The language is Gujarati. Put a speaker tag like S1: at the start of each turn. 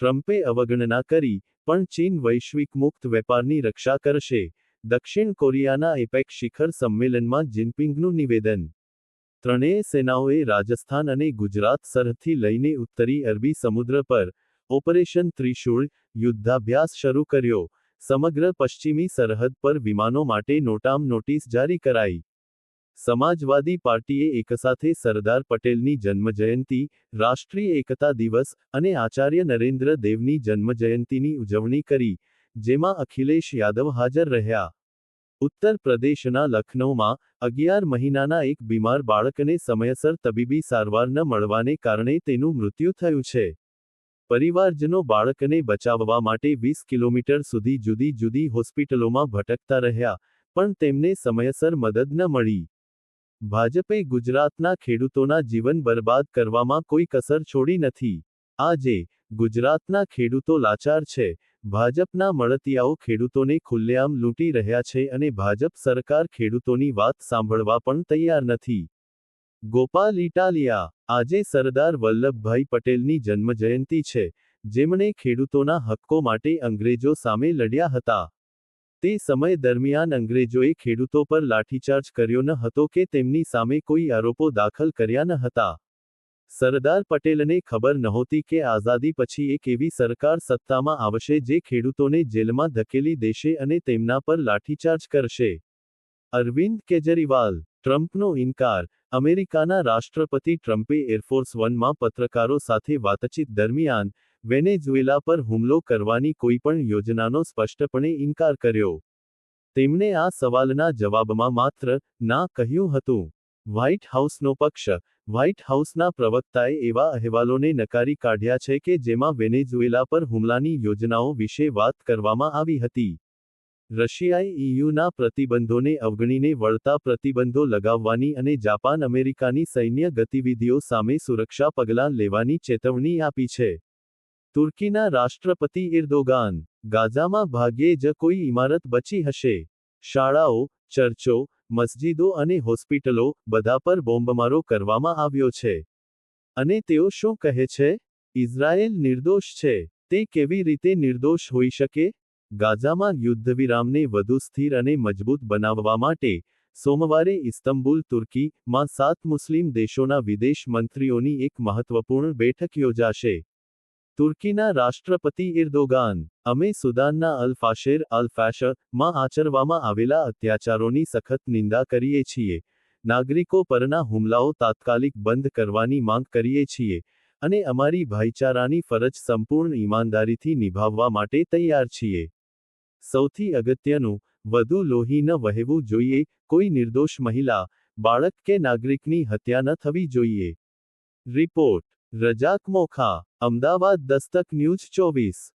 S1: ટ્રમ્પે અવગણના કરી, પણ ચીન વૈશ્વિક મુક્ત વેપારની રક્ષા કરશે. દક્ષિણ કોરિયાના એપેક શિખર સંમેલનમાં જિનપિંગનું નિવેદન. ત્રણેય સેનાઓએ રાજસ્થાન અને ગુજરાત સરહદથી લઈને ઉત્તરી અરબી સમુદ્ર પર ઓપરેશન ત્રિશૂળ યુદ્ધાભ્યાસ શરૂ કર્યો. સમગ્ર પશ્ચિમી સરહદ પર વિમાનો માટે નોટામ નોટિસ જારી કરાઈ. સમાજવાદી પાર્ટીએ એકસાથે સરદાર પટેલની જન્મજયંતિ, રાષ્ટ્રીય એકતા દિવસ અને આચાર્ય નરેન્દ્ર દેવની જન્મજયંતિની ઉજવણી કરી, જેમાં અખિલેશ યાદવ હાજર રહ્યા. ઉત્તર પ્રદેશના લખનૌમાં 11 મહિનાના એક બીમાર બાળકને સમયસર તબીબી સારવાર ન મળવાને કારણે તેનું મૃત્યુ થયું છે. પરિવારજનો બાળકને બચાવવા માટે 20 કિલોમીટર સુધી જુદી જુદી હોસ્પિટલોમાં ભટકતા રહ્યા, પણ તેમને સમયસર મદદ ન મળી. ભાજપે ગુજરાતના ખેડૂતોના જીવન બરબાદ કરવામાં કોઈ કસર છોડી નથી. આજે ગુજરાતના ખેડૂતો લાચાર છે. ભાજપના મળતિયાઓ ખેડૂતોને ખુલ્લેઆમ લૂંટી રહ્યા છે અને ભાજપ સરકાર ખેડૂતોની વાત સાંભળવા પણ તૈયાર નથી. ગોપાલ ઇટાલિયા. આજે સરદાર વલ્લભભાઈ પટેલની જન્મજયંતિ છે, જેમણે ખેડૂતોના હક્કો માટે અંગ્રેજો સામે લડ્યા હતા. તે સમય દરમિયાન અંગ્રેજોએ ખેડૂતો પર લાઠીચાર્જ કર્યો ન હતો કે તેમની સામે કોઈ આરોપો દાખલ કર્યા ન હતા. સરદાર પટેલને ખબર નહોતી કે આઝાદી પછી એક એવી સરકાર સત્તામાં આવશે જે ખેડૂતોને જેલમાં ધકેલી દેશે અને તેમના પર લાઠીચાર્જ કરશે. અરવિંદ કેજરીવાલ. ટ્રમ્પનો ઇનકાર. અમેરિકાના રાષ્ટ્રપતિ ટ્રમ્પે એરફોર્સ વનમાં પત્રકારો સાથે વાતચીત દરમિયાન વેનેઝુએલા પર હુમલો કરવાની કોઈપણ યોજનાનો સ્પષ્ટપણે ઇનકાર કર્યો. તેમણે આ સવાલના જવાબમાં માત્ર ના કહ્યું હતું. વ્હાઇટ હાઉસનો પક્ષ. વ્હાઇટ હાઉસના પ્રવક્તાએ એવા અહેવાલોને નકારી કાઢ્યા છે કે જેમાં વેનેઝુએલા પર હુમલાની યોજનાઓ વિશે વાત કરવામાં આવી હતી. રશિયાએ ઈયુના પ્રતિબંધોને અવગણીને વળતા પ્રતિબંધો લગાવવાની અને જાપાન અમેરિકાની સૈન્ય ગતિવિધિઓ સામે સુરક્ષા પગલાં લેવાની ચેતવણી આપી છે. તુર્કીના રાષ્ટ્રપતિ એર્દોગાન. ગાઝામાં ભાગ્યે જ કોઈ ઇમારત બચી હશે. શાળાઓ, ચર્ચો, મસ્જિદો અને હોસ્પિટલો, બધા પર બોમ્બમારો કરવામાં આવ્યો છે. અને તેઓ શું કહે છે? ઇઝરાયેલ નિર્દોષ છે. તે કેવી રીતે નિર્દોષ હોઈ શકે? ગાઝામાં યુદ્ધવિરામને વધુ સ્થિર અને મજબૂત બનાવવા માટે સોમવારે ઇસ્તંબુલ, તુર્કી, માં 7 મુસ્લિમ દેશોના વિદેશ મંત્રીઓની એક મહત્વપૂર્ણ બેઠક યોજાશે. તુર્કીના રાષ્ટ્રપતિ એર્દોગાન. અમે સુદાનના અલ ફાશેર, માં આચરવામાં આવેલા અત્યાચારોની સખત નિંદા કરીએ છીએ. નાગરિકો પરના હુમલાઓ તાત્કાલિક બંધ કરવાની માંગ કરીએ છીએ, અને અમારી ભાઈચારાની ફરજ સંપૂર્ણ ઈમાનદારીથી નિભાવવા માટે તૈયાર છીએ. સૌથી અગત્યનું, વધુ લોહી ન વહેવું જોઈએ, કોઈ નિર્દોષ મહિલા, બાળક કે નાગરિકની હત્યા ન થવી જોઈએ. રિપોર્ટ. રજાક મોખા. અમદાવાદ દસ્તક ન્યૂઝ 24.